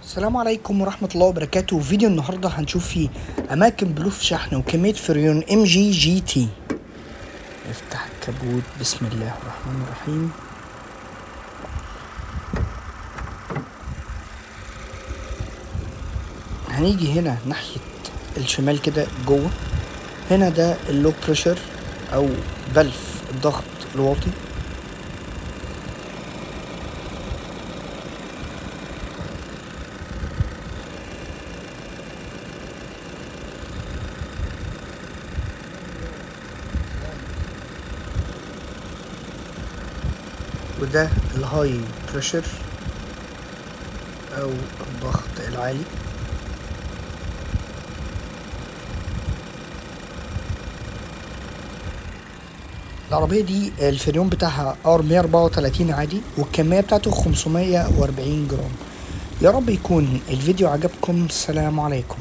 السلام عليكم ورحمة الله وبركاته. فيديو النهاردة هنشوف فيه أماكن بلوف شحن وكمية فريون ام جي تي. نفتح الكبوت، بسم الله الرحمن الرحيم. هنيجي هنا ناحية الشمال كده جوه، هنا ده اللو بريشر أو بلف الضغط الواطي. وده الهاي بريشر او الضغط العالي. العربية دي الفريون بتاعها ار 134 عادي، والكمية بتاعته 540 جرام. يا رب يكون الفيديو عجبكم. السلام عليكم.